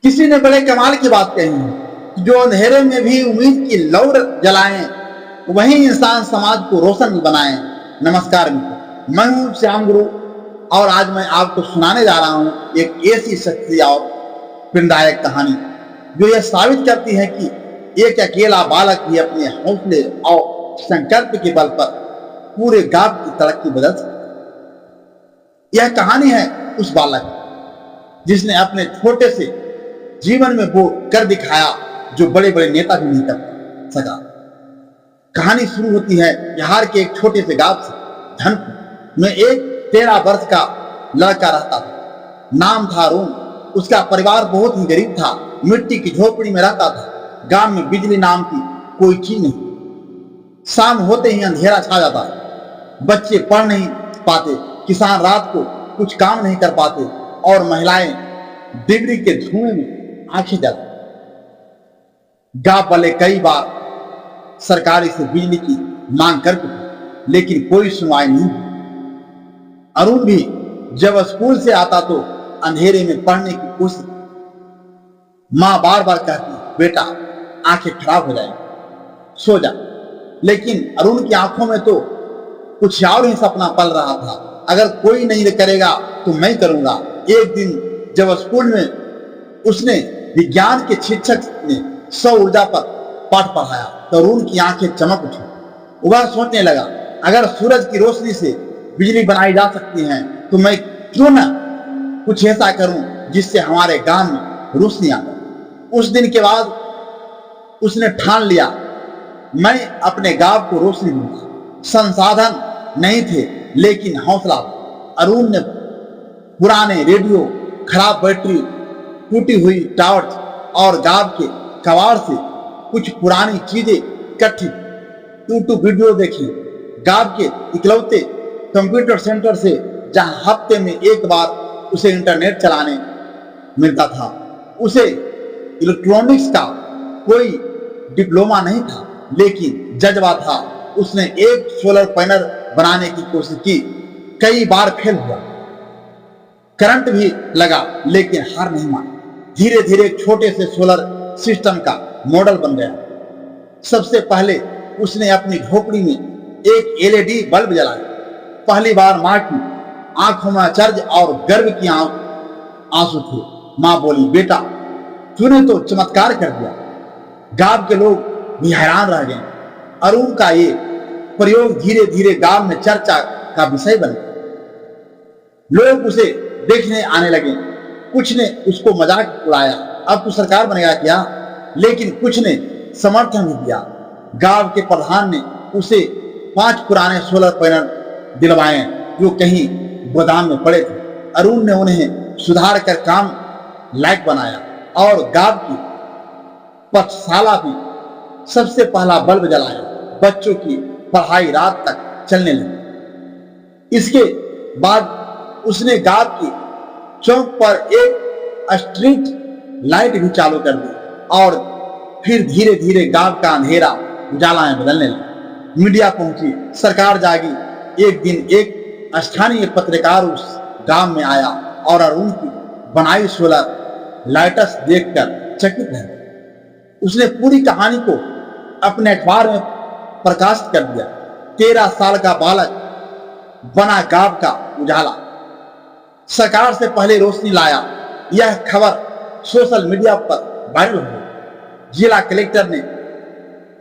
किसी ने बड़े कमाल की बात कही है, जो अंधेरे में भी उम्मीद की लौ जलाएं, वही इंसान समाज को रोशन बनाए। नमस्कार मित्रों, मैं हूं श्याम गुरु और आज मैं आपको सुनाने जा रहा हूं एक ऐसी शक्ति और प्रेरणादायक कहानी जो यह साबित करती है कि एक अकेला बालक भी अपने हौसले और संकल्प के बल पर पूरे गांव की तरक्की बदल सकता है। यह कहानी है उस बालक जिसने अपने छोटे से जीवन में वो कर दिखाया जो बड़े बड़े नेता भी नहीं कर सका। कहानी शुरू होती है बिहार के एक छोटे से गांव से। धनपुर में एक 13 वर्ष का लड़का रहता था। नाम था अरुण। उसका परिवार बहुत ही गरीब था। मिट्टी की झोपड़ी में रहता था। गांव में बिजली नाम की कोई चीज नहीं। शाम होते ही अंधेरा छा जाता। बच्चे पढ़ नहीं पाते, किसान रात को कुछ काम नहीं कर पाते और महिलाएं डिग्री के धुएं में आंखें जलाती। गांव वाले कई बार सरकारी से बिजली की मांग कर चुके, लेकिन कोई सुनवाई नहीं। अरुण भी जब स्कूल से आता तो अंधेरे में पढ़ने की कोशिश। मां बार बार कहती, बेटा आंखें खराब हो जाएंगी, सो जा। लेकिन अरुण की आंखों में तो कुछ और ही सपना पल रहा था। अगर कोई नहीं करेगा तो मैं करूंगा। एक दिन जब स्कूल में उसने विज्ञान के शिक्षक ने सौर ऊर्जा पर पाठ पढ़ाया तो अरुण की आंखें चमक उठी। वह सोचने लगा, अगर सूरज की रोशनी से बिजली बनाई जा सकती है तो मैं क्यों ना कुछ ऐसा करूं जिससे हमारे गांव में रोशनी आ जाए। उस दिन के बाद उसने ठान लिया, मैं अपने गांव को रोशनी दूंगा। संसाधन नहीं थे लेकिन हौसला था। अरुण ने पुराने रेडियो, खराब बैटरी, टूटी हुई टॉर्च और गांव के कबाड़ से कुछ पुरानी चीजें इकट्ठी, टूटू वीडियो देखी। गांव के इकलौते कंप्यूटर सेंटर से जहां हफ्ते में एक बार उसे इंटरनेट चलाने मिलता था। उसे इलेक्ट्रॉनिक्स का कोई डिप्लोमा नहीं था लेकिन जज्बा था। उसने एक सोलर पैनल बनाने की कोशिश की। कई बार फेल हुआ, करंट भी लगा लेकिन हार नहीं मानी। धीरे धीरे एक छोटे से सोलर सिस्टम का मॉडल बन गया। सबसे पहले उसने अपनी झोपड़ी में एक एलईडी बल्ब जलाया। पहली बार मां की आंखों में आश्चर्य और गर्व की आंसू थे। मां बोली, बेटा तूने तो चमत्कार कर दिया। गांव के लोग भी हैरान रह गए। अरुण का ये प्रयोग धीरे धीरे गांव में चर्चा का विषय बन गया। लोग उसे देखने आने लगे। कुछ ने उसको मजाक उड़ाया, अब तू सरकार बनेगा क्या? लेकिन कुछ ने समर्थन भी दिया। गांव के प्रधान ने उसे 5 पुराने सोलर पैनल दिलवाए जो कहीं गोदाम में पड़े थे। अरुण ने उन्हें सुधार कर काम लायक बनाया और गांव की पाठशाला भी सबसे पहला बल्ब जलाया। बच्चों की पढ़ाई रात तक चलने लगी। इसके बाद उसने गांव की चौक पर एक स्ट्रीट लाइट भी चालू कर दी और फिर धीरे धीरे गांव का अंधेरा उजाला में बदलने लगा। मीडिया पहुंची, सरकार जागी। एक दिन एक स्थानीय पत्रकार उस गांव में आया और अरुण की बनाई सोलर लाइट्स देखकर चकित है। उसने पूरी कहानी को अपने अखबार में प्रकाशित कर दिया। 13 साल का बालक बना गांव का उजाला, सरकार से पहले रोशनी लाया। यह खबर सोशल मीडिया पर वायरल हुई। जिला कलेक्टर ने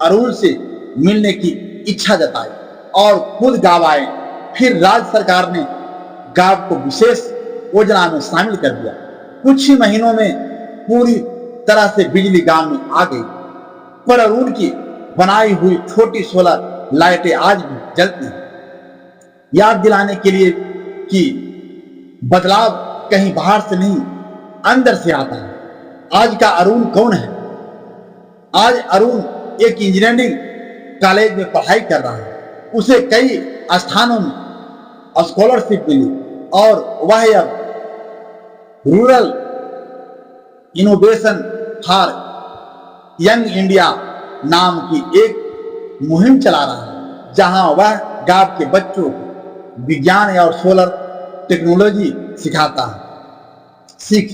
अरुण से मिलने की इच्छा जताई और खुद गांव आए। फिर राज्य सरकार ने गांव को विशेष योजना में शामिल कर दिया। कुछ ही महीनों में पूरी तरह से बिजली गांव में आ गई। पर अरुण की बनाई हुई छोटी सोलर लाइटें आज भी जलती हैं, याद दिलाने के लिए कि बदलाव कहीं बाहर से नहीं अंदर से आता है। आज का अरुण कौन है? आज अरुण एक इंजीनियरिंग कॉलेज में पढ़ाई कर रहा है। उसे कई स्थानों में स्कॉलरशिप मिली और वह अब rural innovation for young India नाम की एक मुहिम चला रहा है, जहां वह गांव के बच्चों को विज्ञान और सोलर टेक्नोलॉजी सिखाता है। सीख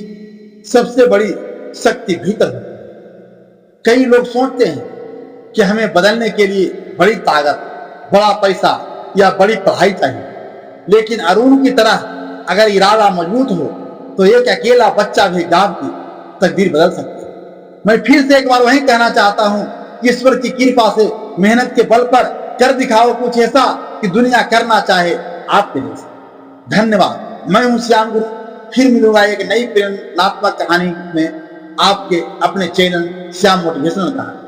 सबसे बड़ी शक्ति भीतर होती है। कई लोग सोचते हैं कि हमें बदलने के लिए बड़ी ताकत, बड़ा पैसा या बड़ी पढ़ाई चाहिए, लेकिन अरुण की तरह अगर इरादा मजबूत हो तो एक अकेला बच्चा भी गांव की तकदीर बदल सकता है। मैं फिर से एक बार वही कहना चाहता हूं, ईश्वर की कृपा से मेहनत के बल पर कर दिखाओ कुछ ऐसा कि दुनिया करना चाहे आपके जैसा। धन्यवाद। मैं हूं श्याम गुरु, फिर मिलूंगा एक नई प्रेरणात्मक कहानी में आपके अपने चैनल श्याम मोटिवेशनल कहानी।